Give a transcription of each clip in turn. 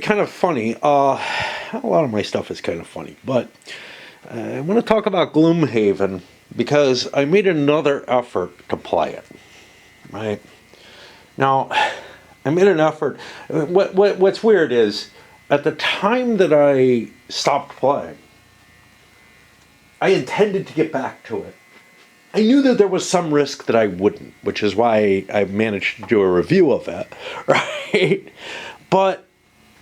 Kind of funny. A lot of my stuff is kind of funny, but I want to talk about Gloomhaven because I made another effort to play it. Right now, I made an effort. What's weird is at the time that I stopped playing, I intended to get back to it. I knew that there was some risk that I wouldn't, which is why I managed to do a review of it, right? But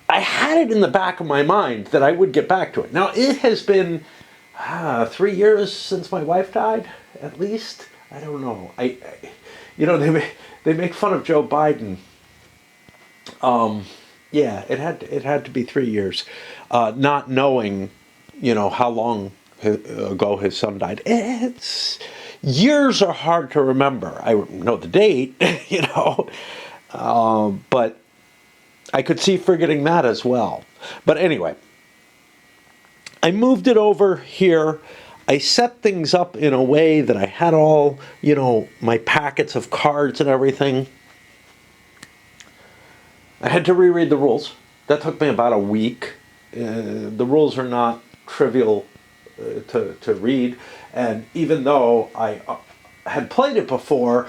I had it in the back of my mind that I would get back to it. Now, it has been 3 years since my wife died, at least. I don't know. They make fun of Joe Biden. Yeah, it had to be 3 years, not knowing, how long ago his son died. Years are hard to remember. I know the date, but I could see forgetting that as well. But anyway, I moved it over here. I set things up in a way that I had all, my packets of cards and everything. I had to reread the rules. That took me about a week. The rules are not trivial to read. And even though I had played it before,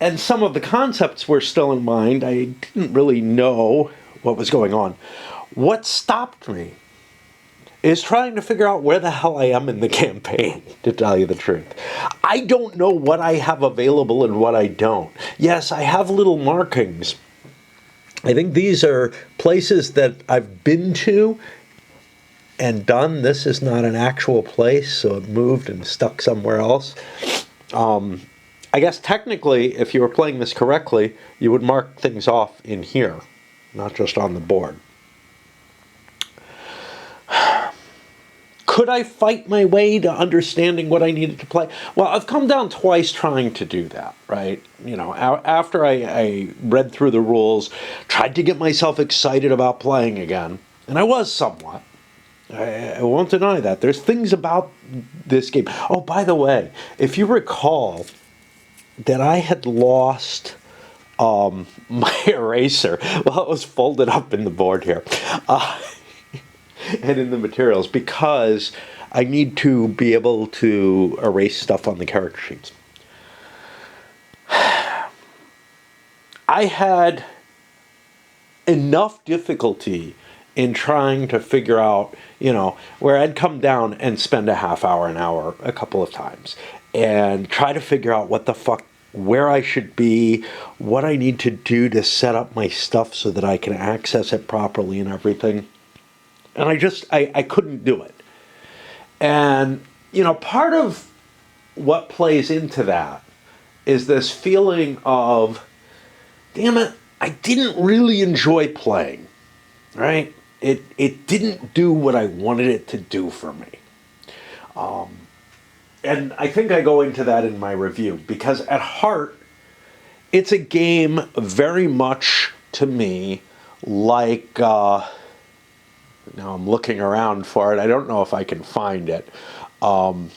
and some of the concepts were still in mind, I didn't really know what was going on. What stopped me is trying to figure out where the hell I am in the campaign, to tell you the truth. I don't know what I have available and what I don't. Yes, I have little markings. I think these are places that I've been to and done. This is not an actual place, so it moved and stuck somewhere else. I guess technically, if you were playing this correctly, you would mark things off in here, not just on the board. Could I fight my way to understanding what I needed to play? Well, I've come down twice trying to do that, right? After I read through the rules, tried to get myself excited about playing again, and I was somewhat. I won't deny that. There's things about this game. Oh, by the way, if you recall that I had lost my eraser. Well, it was folded up in the board here and in the materials because I need to be able to erase stuff on the character sheets. I had enough difficulty in trying to figure out, where I'd come down and spend a half hour, an hour, a couple of times, and try to figure out where I should be, what I need to do to set up my stuff so that I can access it properly and everything. And I couldn't do it. And, part of what plays into that is this feeling of, damn it, I didn't really enjoy playing, right? It didn't do what I wanted it to do for me. And I think I go into that in my review because at heart, it's a game very much to me like, now I'm looking around for it. I don't know if I can find it. Yeah,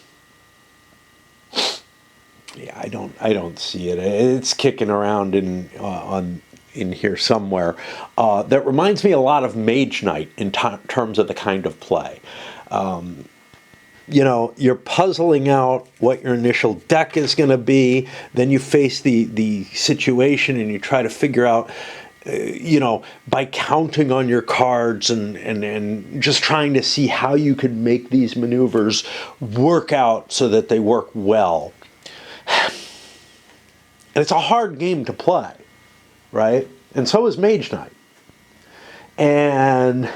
I don't see it. It's kicking around in here somewhere. That reminds me a lot of Mage Knight in terms of the kind of play. You're puzzling out what your initial deck is going to be. Then you face the situation and you try to figure out, by counting on your cards and just trying to see how you could make these maneuvers work out so that they work well. And it's a hard game to play, right? And so is Mage Knight. And,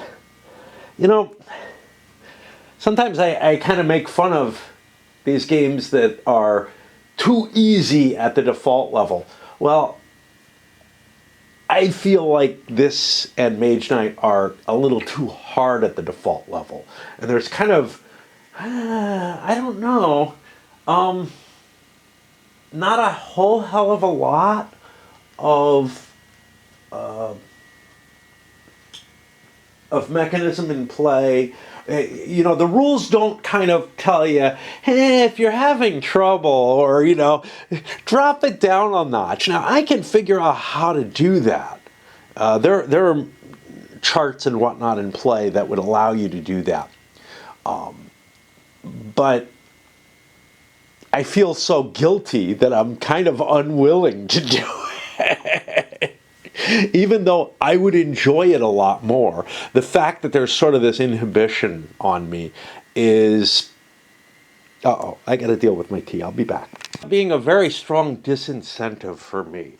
sometimes I kind of make fun of these games that are too easy at the default level. Well, I feel like this and Mage Knight are a little too hard at the default level. And there's kind of, I don't know, not a whole hell of a lot of mechanism in play. The rules don't kind of tell you, hey, if you're having trouble or, drop it down a notch. Now, I can figure out how to do that. There are charts and whatnot in play that would allow you to do that. But I feel so guilty that I'm kind of unwilling to do it. Even though I would enjoy it a lot more, the fact that there's sort of this inhibition on me is... Uh-oh, I got to deal with my tea. I'll be back. Being a very strong disincentive for me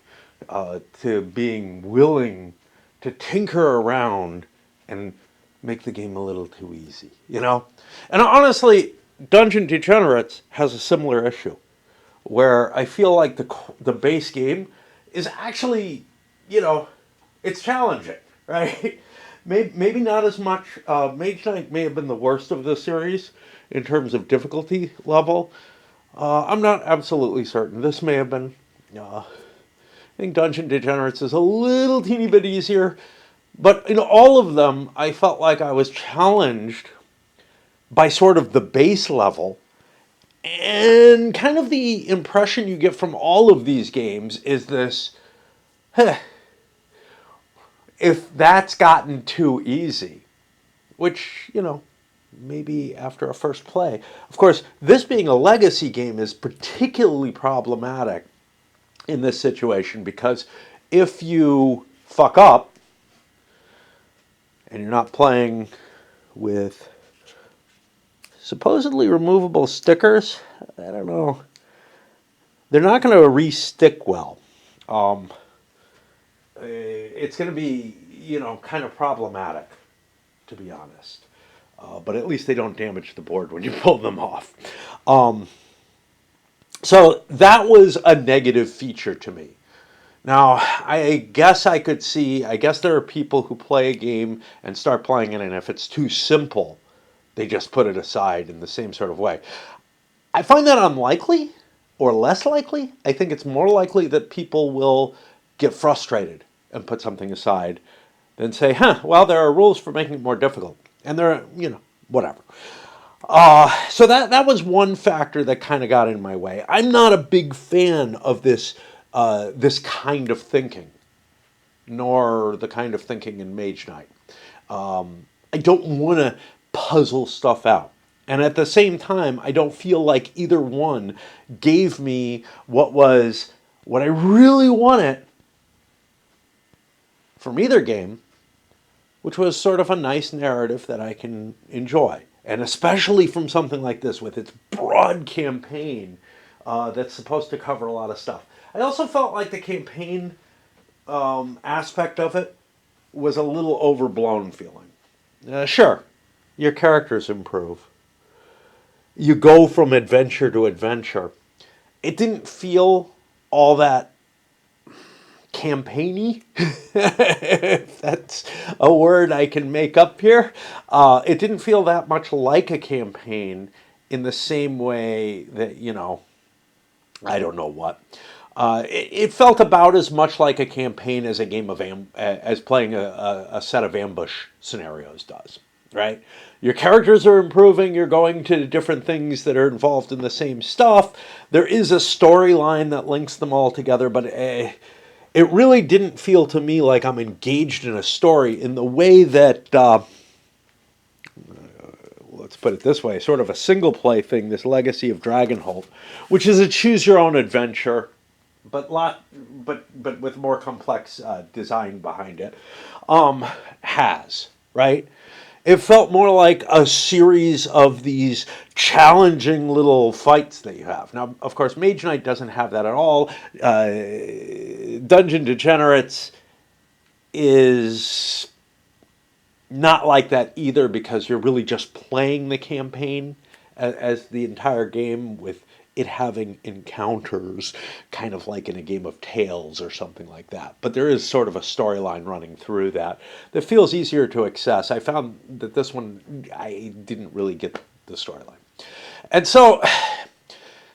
to being willing to tinker around and make the game a little too easy, you know? And honestly, Dungeon Degenerates has a similar issue, where I feel like the base game is actually, you know, it's challenging, right? Maybe not as much. Mage Knight may have been the worst of the series in terms of difficulty level. I'm not absolutely certain. This may have been. I think Dungeon Degenerates is a little teeny bit easier. But in all of them, I felt like I was challenged by sort of the base level. And kind of the impression you get from all of these games is this, if that's gotten too easy, which, you know, maybe after a first play. Of course, this being a legacy game is particularly problematic in this situation, because if you fuck up and you're not playing with supposedly removable stickers, I don't know, they're not going to re-stick well. It's going to be, you know, kind of problematic, to be honest. But at least they don't damage the board when you pull them off. So that was a negative feature to me. Now, I guess I could see, I guess there are people who play a game and start playing it, and if it's too simple, they just put it aside in the same sort of way. I find that unlikely, or less likely. I think it's more likely that people will get frustrated and put something aside than say, well, there are rules for making it more difficult. And there are, you know, whatever. So that was one factor that kind of got in my way. I'm not a big fan of this kind of thinking, nor the kind of thinking in Mage Knight. I don't want to puzzle stuff out. And at the same time, I don't feel like either one gave me what I really wanted from either game, which was sort of a nice narrative that I can enjoy. And especially from something like this, with its broad campaign that's supposed to cover a lot of stuff. I also felt like the campaign aspect of it was a little overblown feeling. Sure, your characters improve. You go from adventure to adventure. It didn't feel all that campaigny, if that's a word I can make up here. It didn't feel that much like a campaign in the same way that, you know, I don't know what. It felt about as much like a campaign as a game of as playing a set of ambush scenarios does, right? Your characters are improving, you're going to different things that are involved in the same stuff. There is a storyline that links them all together, but it really didn't feel to me like I'm engaged in a story in the way that, let's put it this way, sort of a single play thing, this Legacy of Dragonholt, which is a choose your own adventure, but with more complex design behind it, has, right? It felt more like a series of these challenging little fights that you have. Now, of course, Mage Knight doesn't have that at all. Dungeon Degenerates is not like that either, because you're really just playing the campaign as the entire game, with it having encounters, kind of like in a game of Tales or something like that. But there is sort of a storyline running through that feels easier to access. I found that this one, I didn't really get the storyline. And so,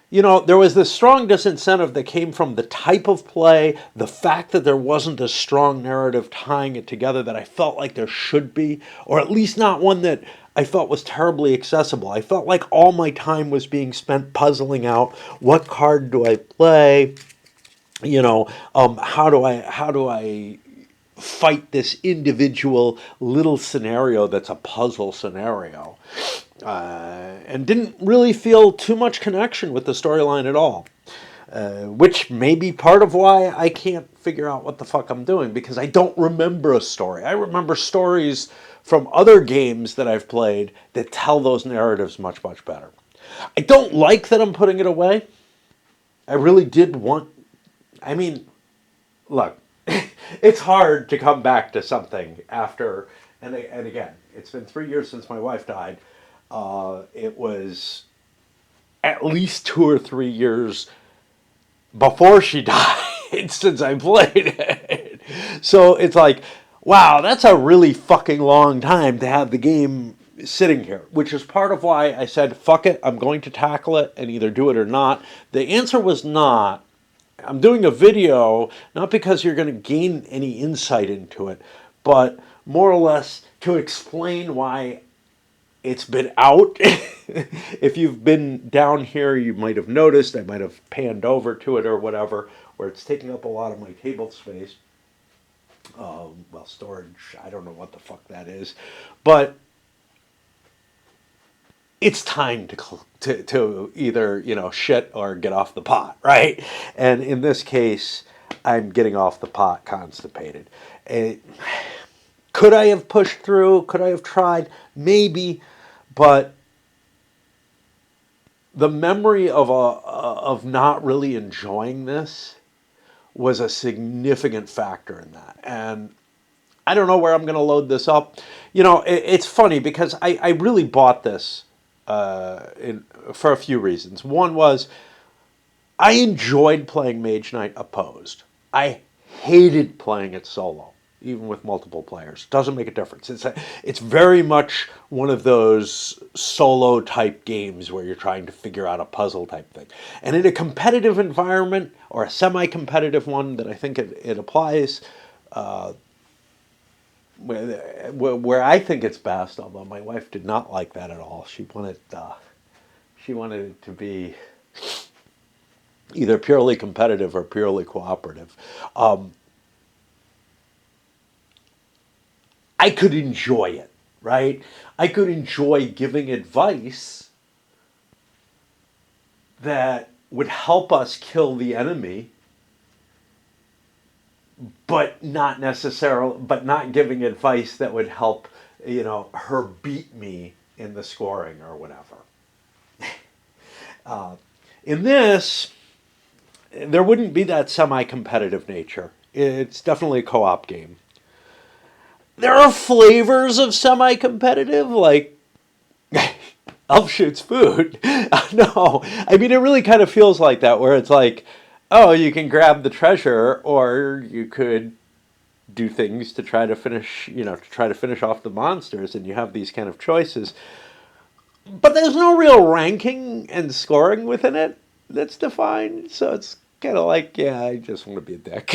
you know, there was this strong disincentive that came from the type of play, the fact that there wasn't a strong narrative tying it together that I felt like there should be, or at least not one that I felt was terribly accessible. I felt like all my time was being spent puzzling out, what card do I play? You know, how do I fight this individual little scenario that's a puzzle scenario, and didn't really feel too much connection with the storyline at all. Which may be part of why I can't figure out what the fuck I'm doing, because I don't remember a story. I remember stories from other games that I've played that tell those narratives much, much better. I don't like that I'm putting it away. I really did want. I mean, look, it's hard to come back to something after. And again, it's been 3 years since my wife died. It was at least 2 or 3 years before she died since I played it. So it's like, wow, that's a really fucking long time to have the game sitting here, which is part of why I said, fuck it, I'm going to tackle it and either do it or not. The answer was not. I'm doing a video, not because you're going to gain any insight into it, but more or less to explain why it's been out. If you've been down here, you might have noticed, I might have panned over to it or whatever, where it's taking up a lot of my table space. Well, storage, I don't know what the fuck that is. But it's time to either, shit or get off the pot, right? And in this case, I'm getting off the pot constipated. Could I have pushed through? Could I have tried? Maybe. But the memory of not really enjoying this was a significant factor in that. And I don't know where I'm going to load this up. It's funny because I really bought this for a few reasons. One was I enjoyed playing Mage Knight opposed. I hated playing it solo, even with multiple players. Doesn't make a difference. It's very much one of those solo type games where you're trying to figure out a puzzle type thing. And in a competitive environment, or a semi-competitive one that I think it applies, where I think it's best, although my wife did not like that at all. She wanted it to be either purely competitive or purely cooperative. I could enjoy it, right? I could enjoy giving advice that would help us kill the enemy, but not giving advice that would help, her beat me in the scoring or whatever. In this, there wouldn't be that semi-competitive nature. It's definitely a co-op game. There are flavors of semi-competitive, like Elf shoots food. No, I mean, it really kind of feels like that, where it's like, oh, you can grab the treasure, or you could do things to try to finish, off the monsters, and you have these kind of choices. But there's no real ranking and scoring within it that's defined, so it's kind of like, yeah, I just want to be a dick,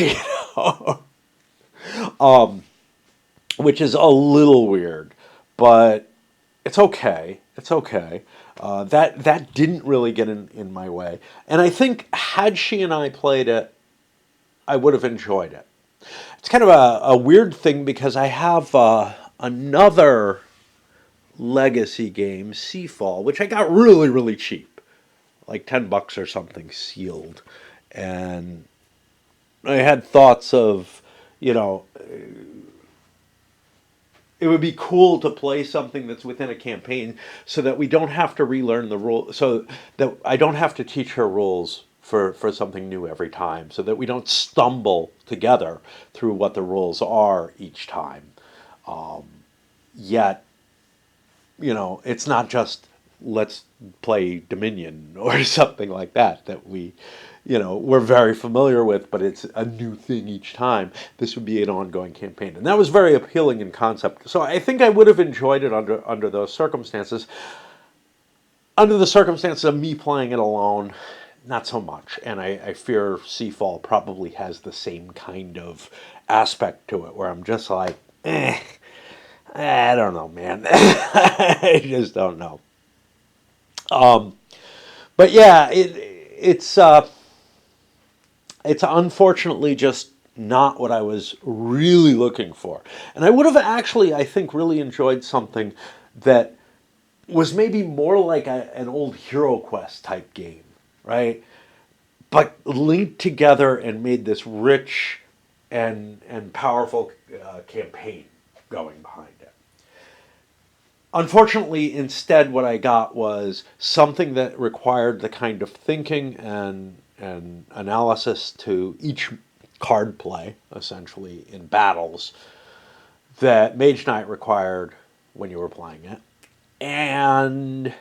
which is a little weird, but it's okay. It's okay. That didn't really get in my way. And I think had she and I played it, I would have enjoyed it. It's kind of a weird thing because I have another legacy game, Seafall, which I got really, really cheap, like $10 or something sealed. And I had thoughts of, it would be cool to play something that's within a campaign so that we don't have to relearn the rules, so that I don't have to teach her rules for something new every time, so that we don't stumble together through what the rules are each time. Yet, it's not just let's play Dominion or something like that we we're very familiar with, but it's a new thing each time. This would be an ongoing campaign. And that was very appealing in concept. So I think I would have enjoyed it under those circumstances. Under the circumstances of me playing it alone, not so much. And I fear Seafall probably has the same kind of aspect to it, where I'm just like, I don't know, man. I just don't know. But yeah, it's unfortunately just not what I was really looking for. And I would have actually, I think, really enjoyed something that was maybe more like an old Hero Quest type game, right? But linked together and made this rich and powerful campaign going behind it. Unfortunately, instead, what I got was something that required the kind of thinking and analysis to each card play, essentially, in battles, that Mage Knight required when you were playing it. And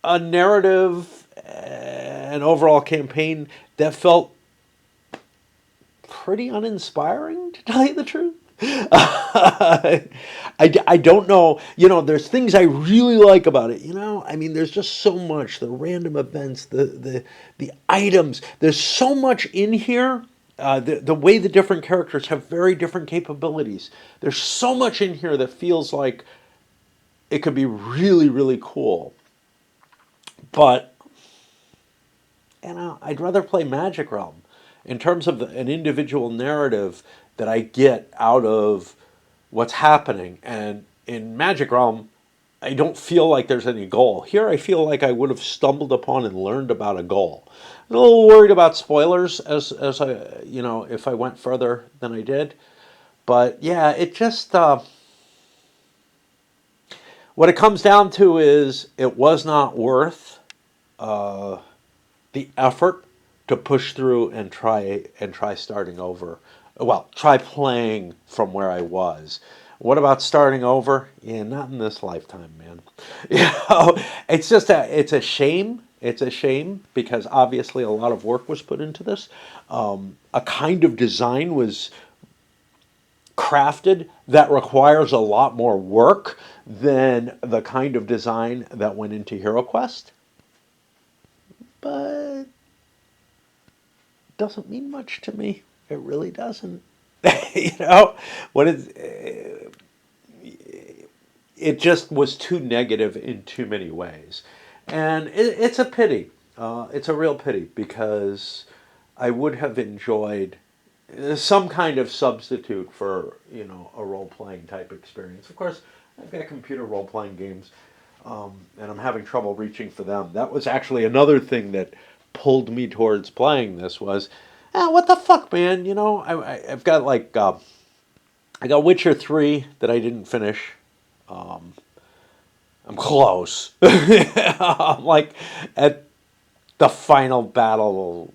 a narrative, an overall campaign that felt pretty uninspiring, to tell you the truth. I don't know. There's things I really like about it. I mean, there's just so much. The random events, the items. There's so much in here. The way the different characters have very different capabilities. There's so much in here that feels like it could be really, really cool. But I'd rather play Magic Realm in terms of an individual narrative that I get out of what's happening. And in Magic Realm, I don't feel like there's any goal. Here, I feel like I would have stumbled upon and learned about a goal. I'm a little worried about spoilers as I, if I went further than I did. But yeah, it just, what it comes down to is it was not worth the effort to push through and try starting over. Well, try playing from where I was. What about starting over? Yeah, not in this lifetime, man. It's just it's a shame. It's a shame because obviously a lot of work was put into this. A kind of design was crafted that requires a lot more work than the kind of design that went into Hero Quest. But doesn't mean much to me. It really doesn't. you know what is it just was too negative in too many ways, and it's a pity. It's a real pity because I would have enjoyed some kind of substitute for a role playing type experience. Of course, I've got computer role playing games, and I'm having trouble reaching for them. That was actually another thing that pulled me towards playing this was, what the fuck, man? I've got like I got Witcher 3 that I didn't finish. Um, I'm close. I'm like at the final battle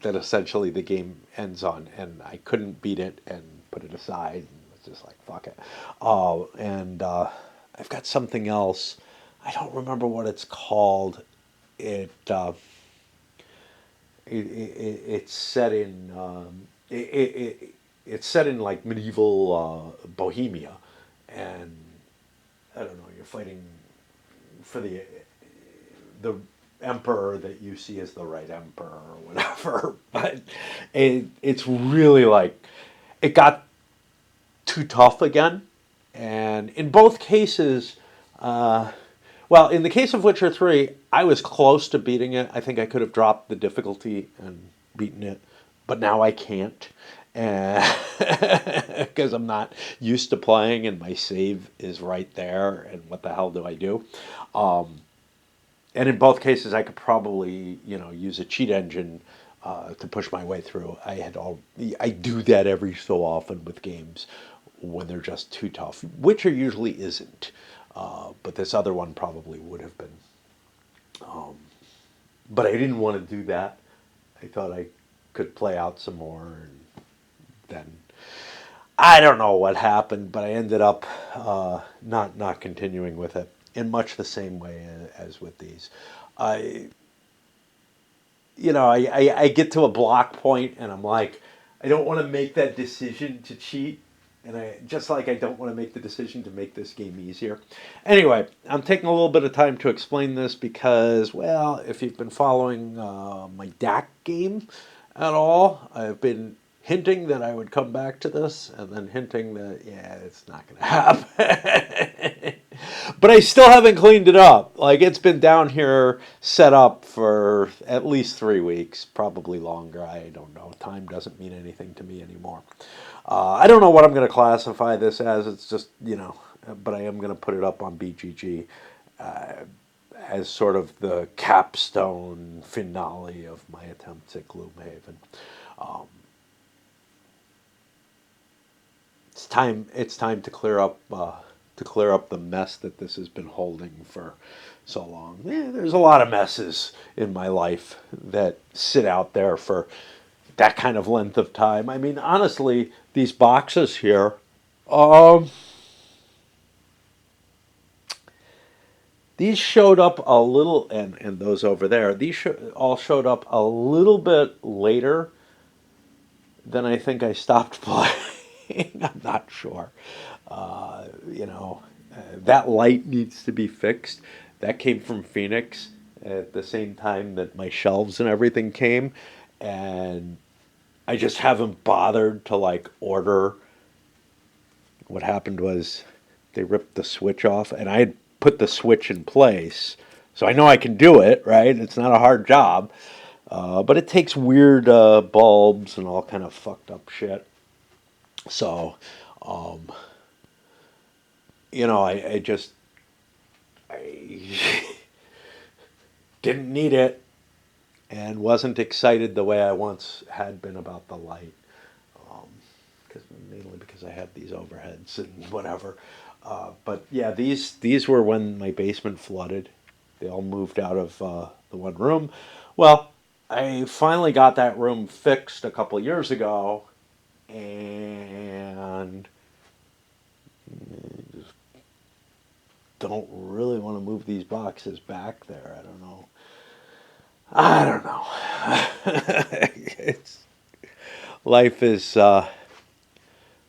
that essentially the game ends on, and I couldn't beat it and put it aside. And was just like, fuck it. And I've got something else. I don't remember what it's called. It, it's set in it's set in like medieval Bohemia, and I don't know. You're fighting for the emperor that you see as the right emperor or whatever. But it's really like it got too tough again, and in both cases, well, in the case of Witcher 3, I was close to beating it. I think I could have dropped the difficulty and beaten it, but now I can't. Because I'm not used to playing and my save is right there, and what the hell do I do? Um, and in both cases, I could probably use a cheat engine to push my way through. I do that every so often with games when they're just too tough. Witcher usually isn't, but this other one probably would have been. But I didn't want to do that. I thought I could play out some more, and then I don't know what happened, but I ended up not continuing with it in much the same way as with these. I I get to a block point and I'm like, I don't want to make that decision to cheat. And I don't want to make the decision to make this game easier. Anyway, I'm taking a little bit of time to explain this because, well, if you've been following my DAC game at all, I've been hinting that I would come back to this and then hinting that, yeah, it's not going to happen. But I still haven't cleaned it up. Like, it's been down here set up for at least 3 weeks, probably longer. I don't know. Time doesn't mean anything to me anymore. I don't know what I'm going to classify this as. It's just, but I am going to put it up on BGG as sort of the capstone finale of my attempts at Gloomhaven. Um, it's time to clear up the mess that this has been holding for so long. There's a lot of messes in my life that sit out there for that kind of length of time. I mean, honestly, these boxes here, um, these showed up a little, and those over there, all showed up a little bit later than I think I stopped playing. I'm not sure. That light needs to be fixed. That came from Phoenix at the same time that my shelves and everything came. And I just haven't bothered to like order. What happened was they ripped the switch off, and I had put the switch in place. So I know I can do it, right? It's not a hard job. But it takes weird bulbs and all kind of fucked up shit. So, um, I just I didn't need it and wasn't excited the way I once had been about the light. Mainly because I had these overheads and whatever. But yeah, these were when my basement flooded. They all moved out of the one room. Well, I finally got that room fixed a couple of years ago, and just don't really want to move these boxes back there. I don't know. It's life is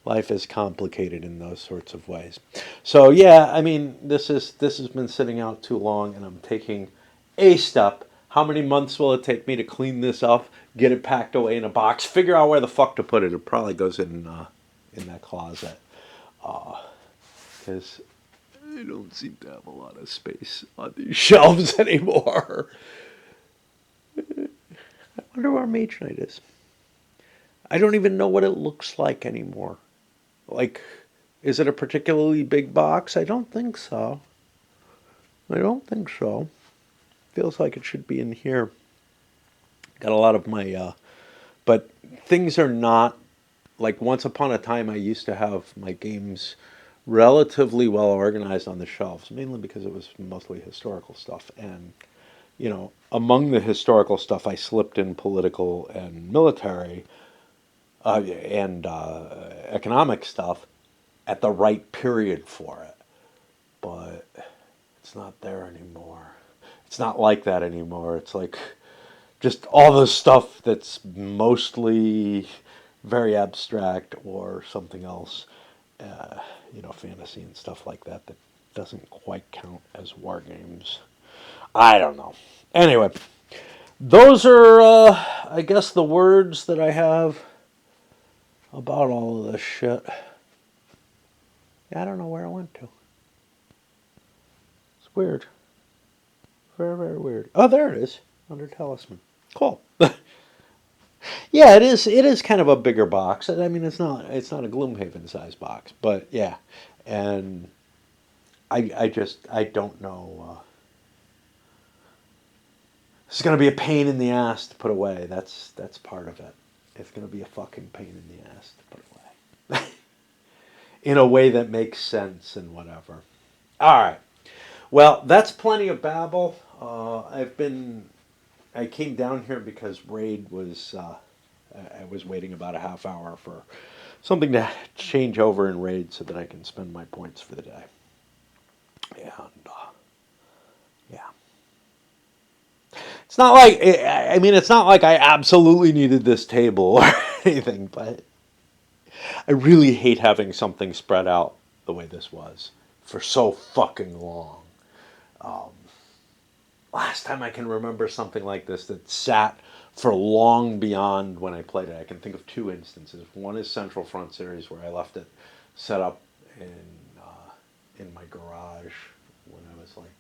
life is complicated in those sorts of ways. So yeah, I mean, this has been sitting out too long, and I'm taking a step. How many months will it take me to clean this up, get it packed away in a box, figure out where the fuck to put it? It probably goes in that closet because I don't seem to have a lot of space on these shelves anymore. I wonder where Mage Knight is. I don't even know what it looks like anymore. Like, is it a particularly big box? I don't think so. I don't think so. Feels like it should be in here. Got a lot of my, but things are not like once upon a time I used to have my games relatively well organized on the shelves, mainly because it was mostly historical stuff. And, among the historical stuff, I slipped in political and military and economic stuff at the right period for it. But it's not there anymore. It's not like that anymore. It's like just all the stuff that's mostly very abstract or something else, fantasy and stuff like that that doesn't quite count as war games. I don't know. Anyway, those are, I guess, the words that I have about all of this shit. I don't know where it went to. It's weird. Very, very weird. Oh, there it is. Under Talisman. Cool. Yeah, it is. It is kind of a bigger box. I mean, it's not. It's not a Gloomhaven size box, but yeah. And I don't know. It's going to be a pain in the ass to put away. That's part of it. It's going to be a fucking pain in the ass to put away. In a way that makes sense and whatever. All right. Well, that's plenty of babble. I came down here because Raid was. I was waiting about a half hour for something to change over in Raid so that I can spend my points for the day. And yeah, it's not like it's not like I absolutely needed this table or anything, but I really hate having something spread out the way this was for so fucking long. Um, Last time I can remember something like this that sat for long beyond when I played it. I can think of two instances. One is Central Front Series, where I left it set up in my garage was like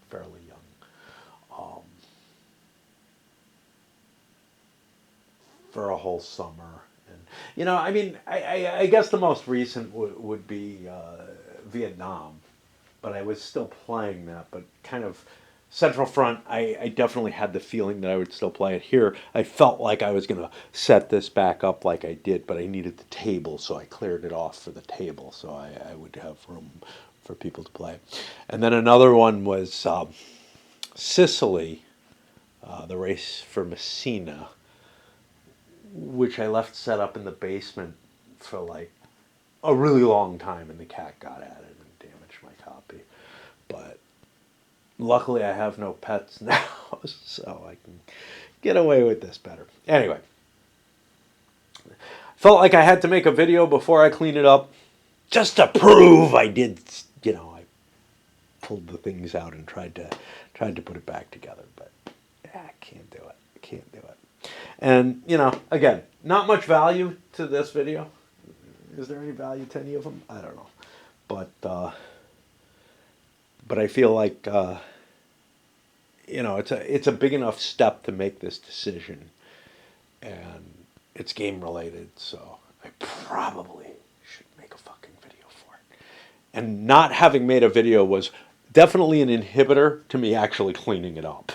fairly young. For a whole summer. And, you know, I mean, I guess the most recent would be Vietnam, but I was still playing that, but kind of Central Front, I definitely had the feeling that I would still play it here. I felt like I was going to set this back up like I did, but I needed the table, so I cleared it off for the table, so I would have room for people to play. And then another one was Sicily, the race for Messina, which I left set up in the basement for like a really long time, and the cat got at it and damaged my copy. But luckily, I have no pets now, so I can get away with this better. Anyway, felt like I had to make a video before I clean it up, just to prove I did. You know, I pulled the things out and tried to put it back together, but I can't do it. I can't do it. And, you know, again, not much value to this video. Is there any value to any of them? I don't know. But I feel like, you know, it's a big enough step to make this decision. And it's game related, so I probably should make a fucking video for it. And not having made a video was definitely an inhibitor to me actually cleaning it up.